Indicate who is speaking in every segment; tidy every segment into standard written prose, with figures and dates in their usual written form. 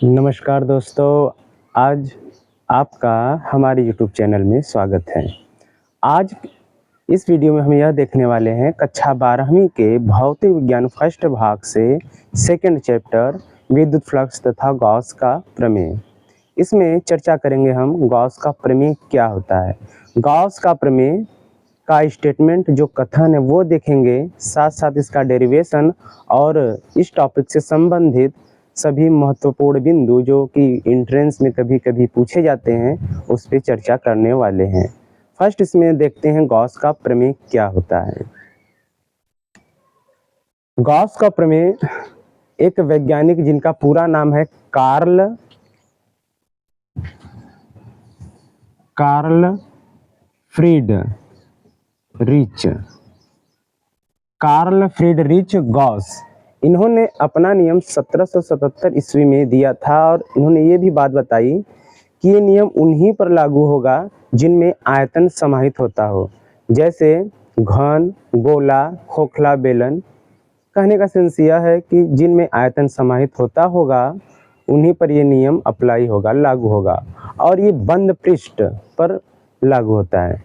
Speaker 1: नमस्कार दोस्तों, आज आपका हमारे यूट्यूब चैनल में स्वागत है। आज इस वीडियो में हम यह देखने वाले हैं कक्षा 12वीं के भौतिक विज्ञान फर्स्ट भाग से सेकंड चैप्टर विद्युत फ्लक्स तथा गॉस का प्रमेय। इसमें चर्चा करेंगे हम गॉस का प्रमेय क्या होता है। गॉस का प्रमेय का स्टेटमेंट जो कथन है वो देखेंगे, साथ साथ इसका डेरिवेशन और इस टॉपिक से संबंधित सभी महत्वपूर्ण बिंदु जो कि एंट्रेंस में कभी कभी पूछे जाते हैं उस पर चर्चा करने वाले हैं। फर्स्ट इसमें देखते हैं गॉस का प्रमेय क्या होता है। गॉस का प्रमेय एक वैज्ञानिक जिनका पूरा नाम है कार्ल फ्रीडरिच गॉस, इन्होंने अपना नियम 1777 ईस्वी में दिया था और इन्होंने ये भी बात बताई कि ये नियम उन्हीं पर लागू होगा जिनमें आयतन समाहित होता हो, जैसे घन, गोला, खोखला, बेलन। कहने का सेंस यह है कि जिनमें आयतन समाहित होता होगा उन्हीं पर ये नियम अप्लाई होगा, लागू होगा, और ये बंद पृष्ठ पर लागू होता है।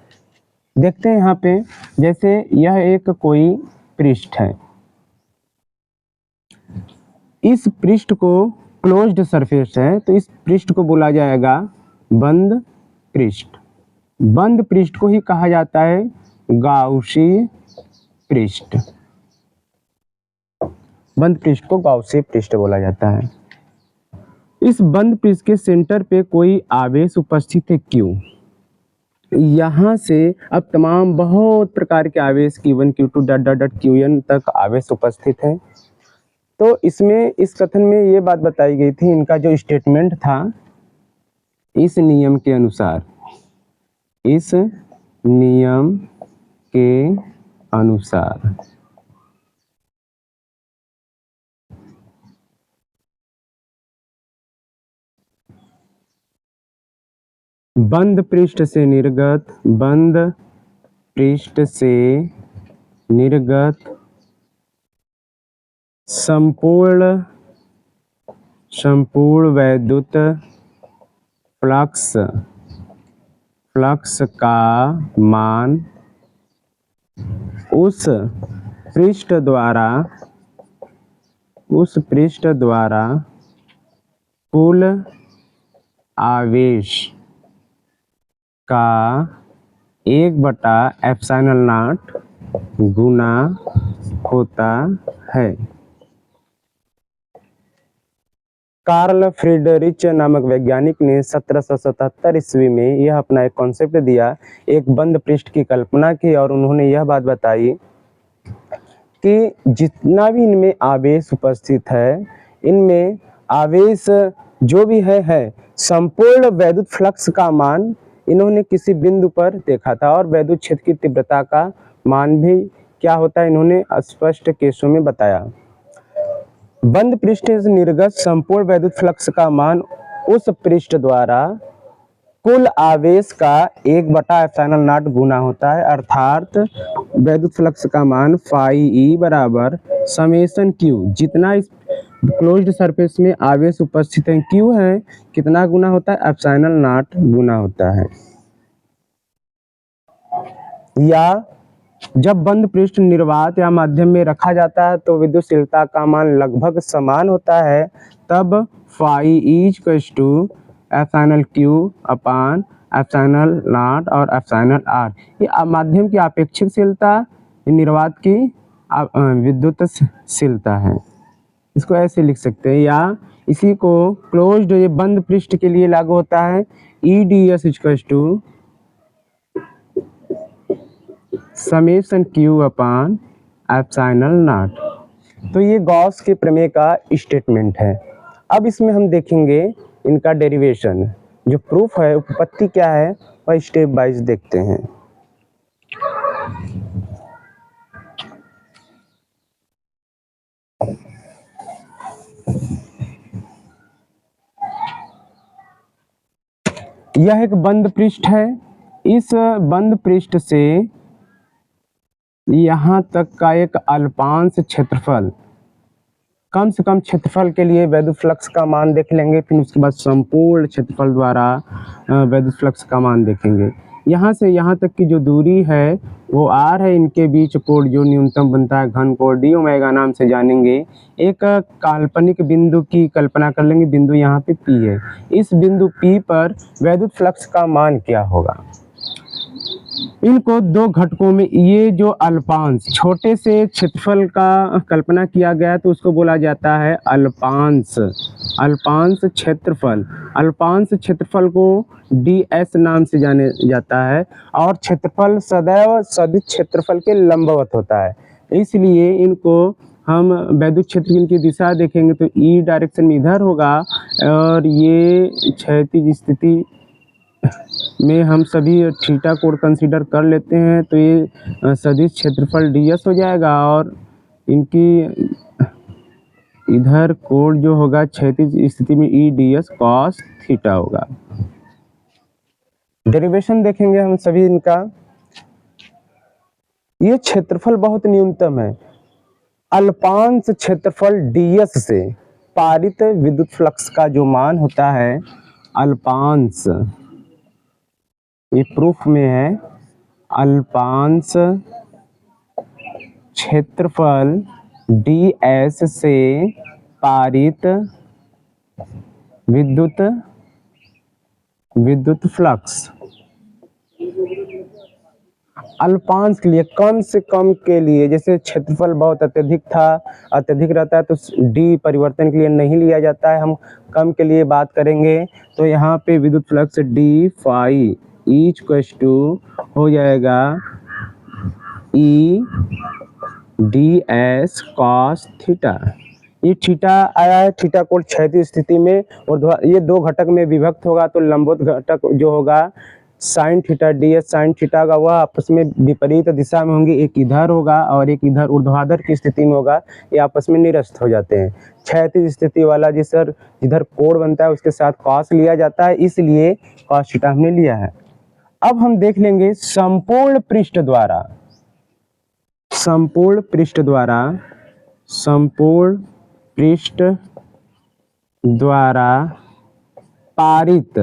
Speaker 1: देखते हैं यहाँ पे, जैसे यह एक कोई पृष्ठ है, इस पृष्ठ को क्लोज्ड सरफेस है तो इस पृष्ठ को बोला जाएगा बंद पृष्ठ। बंद पृष्ठ को ही कहा जाता है गाउसी पृष्ठ। बंद पृष्ठ को गाउसी पृष्ठ बोला जाता है। इस बंद पृष्ठ के सेंटर पे कोई आवेश उपस्थित है Q। यहाँ से अब तमाम बहुत प्रकार के आवेश Q1 Q2 Qn तक आवेश उपस्थित है। तो इसमें इस कथन में ये बात बताई गई थी, इनका जो स्टेटमेंट था, इस नियम के अनुसार बंद पृष्ठ से निर्गत संपूर्ण वैद्युत फ्लक्स का मान उस पृष्ठ द्वारा कुल आवेश का 1/ε0 गुना होता है। कार्ल फ्रीडरिच नामक वैज्ञानिक ने 1777 ईस्वी में यह अपना एक कॉन्सेप्ट दिया, एक बंद पृष्ठ की कल्पना की, और उन्होंने यह बात बताई कि जितना भी इनमें आवेश उपस्थित है, इनमें आवेश जो भी है संपूर्ण वैद्युत फ्लक्स का मान इन्होंने किसी बिंदु पर देखा था, और वैद्युत क्षेत्र की तीव्रता का मान भी क्या होता है इन्होंने स्पष्ट केसों में बताया। बंद पृष्ठ से निर्गत संपूर्ण वैद्युत फ्लक्स का मान उस पृष्ठ द्वारा कुल आवेश का 1/ε0 गुना होता है, अर्थात वैद्युत फ्लक्स का मान φE बराबर समेशन Q, जितना इस क्लोज्ड सरफेस में आवेश उपस्थित है Q है, कितना गुना होता है, ε0 गुना होता है। या जब बंद पृष्ठ निर्वात या माध्यम में रखा जाता है तो विद्युतशीलता का मान लगभग समान होता है, तब φE = ε0Q/ε0 और ε0R। ये माध्यम की आपेक्षिकशीलता, निर्वात की विद्युतशीलता है। इसको ऐसे लिख सकते हैं, या इसी को क्लोज्ड ये बंद पृष्ठ के लिए लागू होता है EdS = Q/ε0। तो ये गॉस के प्रमेय का स्टेटमेंट है। अब इसमें हम देखेंगे इनका डेरिवेशन, जो प्रूफ है, उपपत्ति क्या है, वह स्टेप वाइज देखते हैं। यह एक बंद पृष्ठ है, इस बंद पृष्ठ से यहाँ तक का एक अल्पांश क्षेत्रफल कम से कम क्षेत्रफल के लिए वैद्युत फ्लक्स का मान देख लेंगे, फिर उसके बाद संपूर्ण क्षेत्रफल द्वारा वैद्युत फ्लक्स का मान देखेंगे। यहाँ से यहाँ तक की जो दूरी है वो r है, इनके बीच कोण जो न्यूनतम बनता है घन कोण डी ओमेगा नाम से जानेंगे। एक काल्पनिक बिंदु की कल्पना कर लेंगे, बिंदु यहाँ पे P है। इस बिंदु P पर वैद्युत फ्लक्स का मान क्या होगा? इनको दो घटकों में, ये जो अल्पांश छोटे से क्षेत्रफल का कल्पना किया गया तो उसको बोला जाता है अल्पांश, अल्पांश क्षेत्रफल। अल्पांश क्षेत्रफल को ds नाम से जाने जाता है और क्षेत्रफल सदैव सदिश क्षेत्रफल के लंबवत होता है, इसलिए इनको हम वैद्युत क्षेत्र की इनकी दिशा देखेंगे तो ई डायरेक्शन में इधर होगा और ये क्षैतिज स्थिति में हम सभी थीटा कोण कंसीडर कर लेते हैं तो ये सदिश क्षेत्रफल ds हो जाएगा और इनकी इधर कोण जो होगा क्षैतिज स्थिति में ई ds cos थीटा होगा। डेरिवेशन देखेंगे हम सभी इनका। ये क्षेत्रफल बहुत न्यूनतम है। अल्पांश क्षेत्रफल ds से पारित विद्युत फ्लक्स का जो मान होता है अल्पांश, ये प्रूफ में है, अल्पांश क्षेत्रफल ds से पारित विद्युत फ्लक्स। अल्पांश के लिए कम से कम के लिए, जैसे क्षेत्रफल बहुत अत्यधिक रहता है तो डी परिवर्तन के लिए नहीं लिया जाता है, हम कम के लिए बात करेंगे तो यहाँ पे विद्युत flux D phi equals to हो जाएगा E D S cos theta. ये थीटा आया है, थीटा कोण क्षैतिज स्थिति में और ये दो घटक में विभक्त होगा तो लंबवत घटक जो होगा sine theta ds sine theta का वह आपस में विपरीत दिशा में होंगे, एक इधर होगा और एक इधर ऊर्ध्वाधर की स्थिति में होगा, ये आपस में निरस्त हो जाते हैं। क्षैतिज स्थिति वाला जिधर कोण बनता है उसके साथ cos लिया जाता है, इसलिए cos थीटा हमने लिया है। अब हम देख लेंगे संपूर्ण पृष्ठ द्वारा पारित,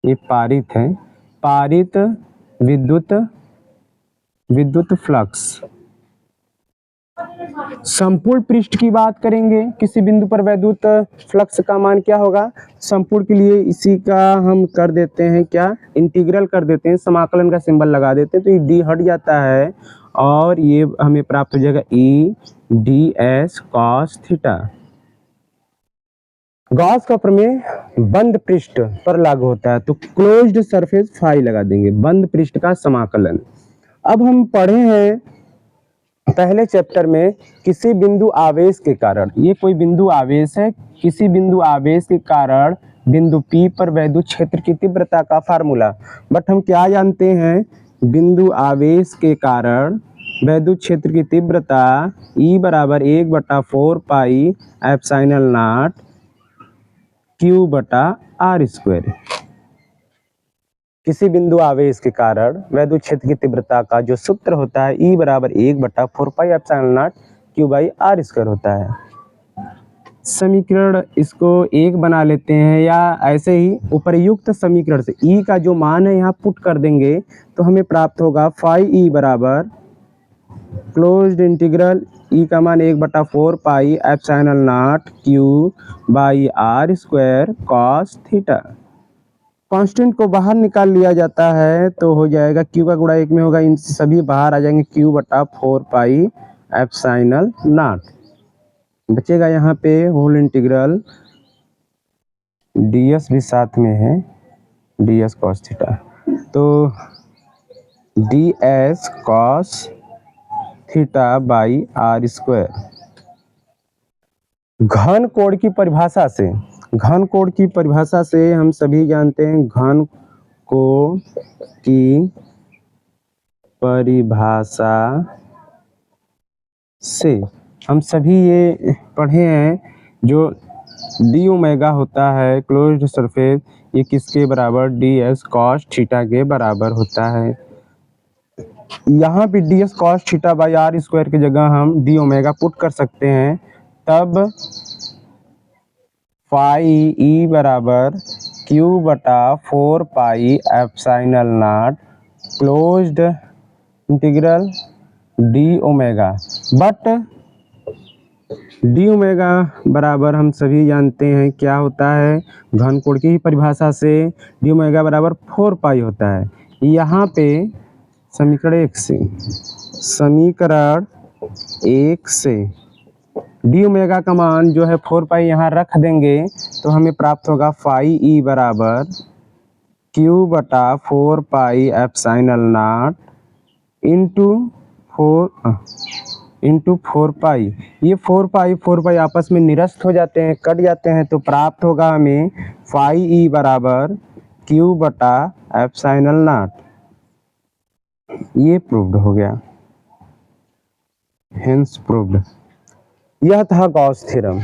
Speaker 1: ये पारित है, पारित विद्युत फ्लक्स। संपूर्ण पृष्ठ की बात करेंगे, किसी बिंदु पर वैद्युत फ्लक्स का मान क्या होगा? संपूर्ण के लिए इसी का हम कर देते हैं क्या, इंटीग्रल कर देते हैं, समाकलन का सिंबल लगा देते हैं तो ये डी हट जाता है और ये हमें प्राप्त हो जाएगा E D S cos theta. Gauss का प्रमेय बंद पृष्ठ पर लागू होता है तो क्लोज्ड सरफेस फाई लगा देंगे, बंद पृष्ठ का समाकलन। अब हम पढ़े हैं पहले चैप्टर में किसी बिंदु आवेश के कारण, ये कोई बिंदु आवेश है, किसी बिंदु आवेश के कारण बिंदु P पर वैद्युत क्षेत्र की तीव्रता का फार्मूला। बट हम क्या जानते हैं, बिंदु आवेश के कारण वैद्युत क्षेत्र की तीव्रता E बराबर 1/4 पाई एप्सिलॉन नॉट Q/r²। किसी बिंदु आवेश के कारण वैद्युत क्षेत्र की तीव्रता का जो सूत्र होता है E बराबर 1/4 पाई एप्सिलॉन नॉट Q/r² होता है। समीकरण इसको एक बना लेते हैं या ऐसे ही उपर्युक्त समीकरण से E का जो मान है यहाँ पुट कर देंगे तो हमें प्राप्त होगा फाई E बराबर क्लोज्ड इंटीग्रल E का मान 1/4 pi epsilon not Q/r² cos theta. Constant को बाहर निकाल लिया जाता है तो हो जाएगा Q का गुणा 1 में होगा, इन सभी बाहर आ जाएंगे Q/4 पाई एप्सिलॉन नॉट। बचेगा यहाँ पे होल इंटीग्रल ds भी साथ में है, ds cos थीटा, तो ds cos theta by r²। घन कोण की परिभाषा से, घन कोण की परिभाषा से हम सभी जानते हैं, घन कोण की परिभाषा से हम सभी ये पढ़े हैं, जो डी ओमेगा होता है क्लोज्ड सरफेस, ये किसके बराबर ds cos थीटा के बराबर होता है। यहाँ पे D S cos theta by R square की जगह हम डी ओमेगा पुट कर सकते हैं, तब फाई ई बराबर क्यू बटा 4 pi epsilon not closed integral D omega. But D omega बराबर हम सभी जानते हैं क्या होता है, घन कोण की ही परिभाषा से डी ओमेगा बराबर 4 पाई होता है। यहाँ पे समीकरण एक से डी ओमेगा का मान जो है 4 पाई यहाँ रख देंगे तो हमें प्राप्त होगा फाई ई बराबर क्यू बटा 4 पाई एप्सिलॉन नॉट इंटू 4 पाई। ये 4 पाई आपस में निरस्त हो जाते हैं, कट जाते हैं, तो प्राप्त होगा हमें फाई ई बराबर क्यू बटा एप्सिलॉन नॉट। ये प्रूव्ड हो गया, हेंस प्रूव्ड। यह था गॉस थ्योरम।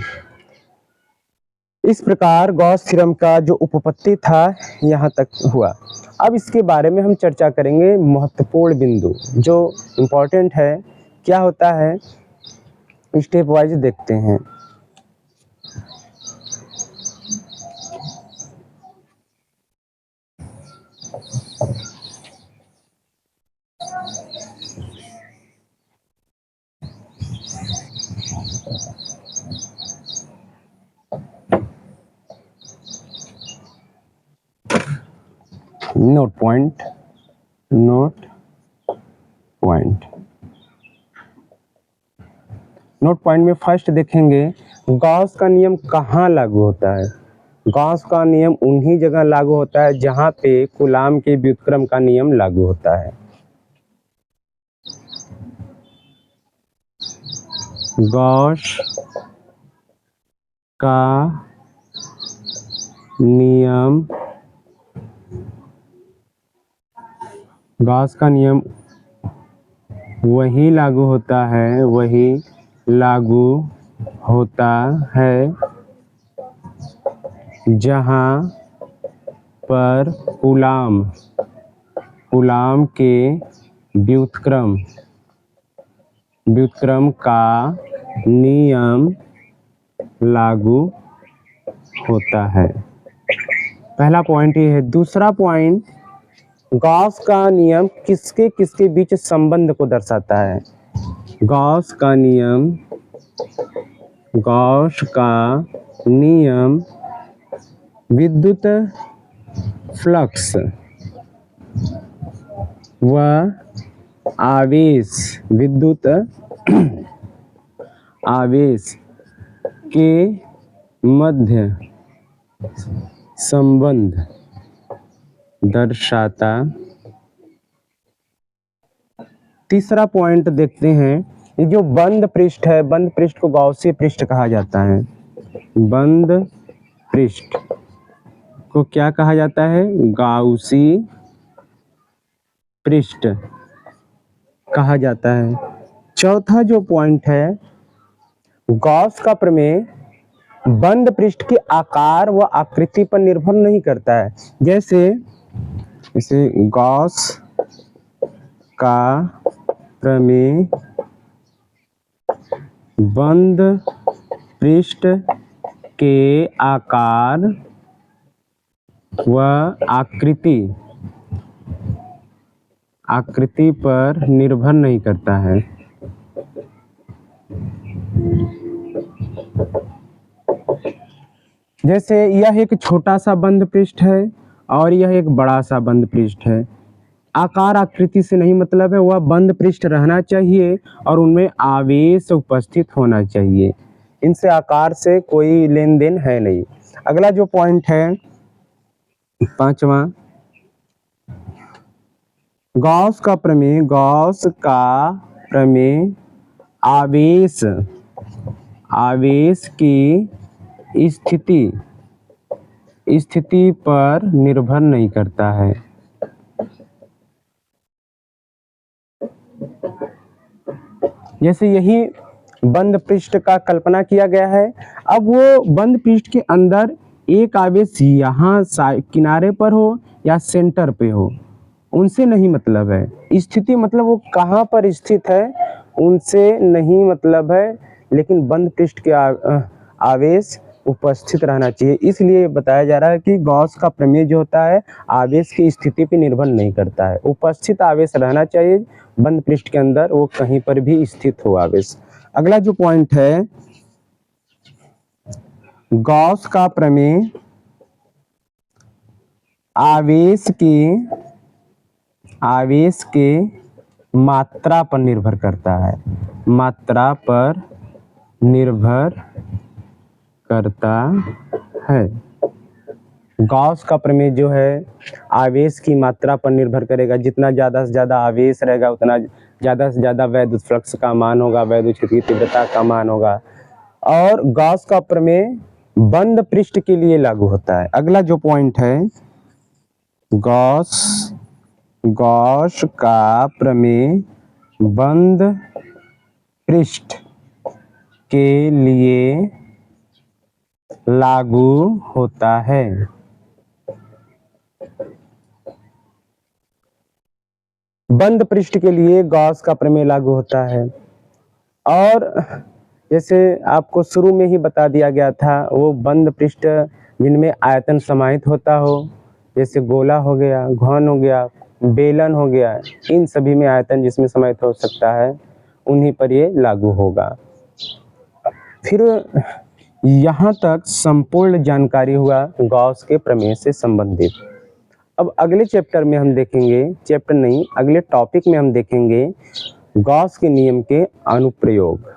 Speaker 1: इस प्रकार गॉस थ्योरम का जो उपपत्ति था यहाँ तक हुआ। अब इसके बारे में हम चर्चा करेंगे महत्वपूर्ण बिंदु जो इम्पोर्टेंट है, क्या होता है, स्टेप वाइज देखते हैं। नोट पॉइंट में फर्स्ट देखेंगे गॉस का नियम कहाँ लागू होता है। गॉस का नियम उन्हीं जगह लागू होता है जहाँ पे कूलाम के व्युत्क्रम का नियम लागू होता है। गॉस का नियम वही लागू होता है जहाँ पर कूलाम के व्युत्क्रम का नियम लागू होता है। पहला पॉइंट ये है। दूसरा पॉइंट, गॉस का नियम किसके किसके बीच संबंध को दर्शाता है। गॉस का नियम विद्युत फ्लक्स व आवेश के मध्य संबंध दर्शाता। तीसरा पॉइंट देखते हैं, ये जो बंद पृष्ठ है, बंद पृष्ठ को गॉसीय पृष्ठ कहा जाता है। बंद पृष्ठ को क्या कहा जाता है, गॉसीय पृष्ठ कहा जाता है। चौथा जो पॉइंट है, गॉस का प्रमेय बंद पृष्ठ के आकार व आकृति पर निर्भर नहीं करता है। जैसे गॉस का प्रमेय बंद पृष्ठ के आकार व आकृति पर निर्भर नहीं करता है। जैसे यह एक छोटा सा बंद पृष्ठ है और यह एक बड़ा सा बंद पृष्ठ है। आकार आकृति से नहीं मतलब है, वह बंद पृष्ठ रहना चाहिए और उनमें आवेश उपस्थित होना चाहिए। इनसे आकार से कोई लेन देन है नहीं। अगला जो पॉइंट है, पांचवा, गॉस का प्रमेय आवेश की स्थिति पर निर्भर नहीं करता है। जैसे यही बंद पृष्ठ का कल्पना किया गया है। अब वो बंद पृष्ठ के अंदर एक आवेश यहाँ किनारे पर हो या सेंटर पे हो, उनसे नहीं मतलब है। स्थिति मतलब वो कहाँ पर स्थित है उनसे नहीं मतलब है, लेकिन बंद पृष्ठ के आवेश उपस्थित रहना चाहिए। इसलिए बताया जा रहा है कि गॉस का प्रमेय जो होता है आवेश की स्थिति पर निर्भर नहीं करता है, उपस्थित आवेश रहना चाहिए बंद पृष्ठ के अंदर, वो कहीं पर भी स्थित हो आवेश। अगला जो पॉइंट है, गॉस का प्रमेय आवेश के मात्रा पर निर्भर करता है, मात्रा पर निर्भर करता है। गॉस का प्रमेय जो है आवेश की मात्रा पर निर्भर करेगा, जितना ज़्यादा से ज़्यादा आवेश रहेगा उतना ज़्यादा से ज़्यादा वैद्युत फ्लक्स का मान होगा, वैद्युत क्षेत्र की तीव्रता का मान होगा। और गॉस का प्रमेय बंद पृष्ठ के लिए लागू होता है। अगला जो पॉइंट है, गॉस का प्रमेय बंद पृष्ठ के लिए लागू होता है। बंद पृष्ठ के लिए गॉस का प्रमेय लागू होता है। और जैसे आपको शुरू में ही बता दिया गया था, वो बंद पृष्ठ जिनमें आयतन समाहित होता हो, जैसे गोला हो गया, घन हो गया, बेलन हो गया, इन सभी में आयतन जिसमें समाहित हो सकता है उन्हीं पर ये लागू होगा। फिर यहाँ तक संपूर्ण जानकारी हुआ गॉस के प्रमेय से संबंधित। अब अगले चैप्टर में हम देखेंगे, चैप्टर नहीं अगले टॉपिक में हम देखेंगे गॉस के नियम के अनुप्रयोग।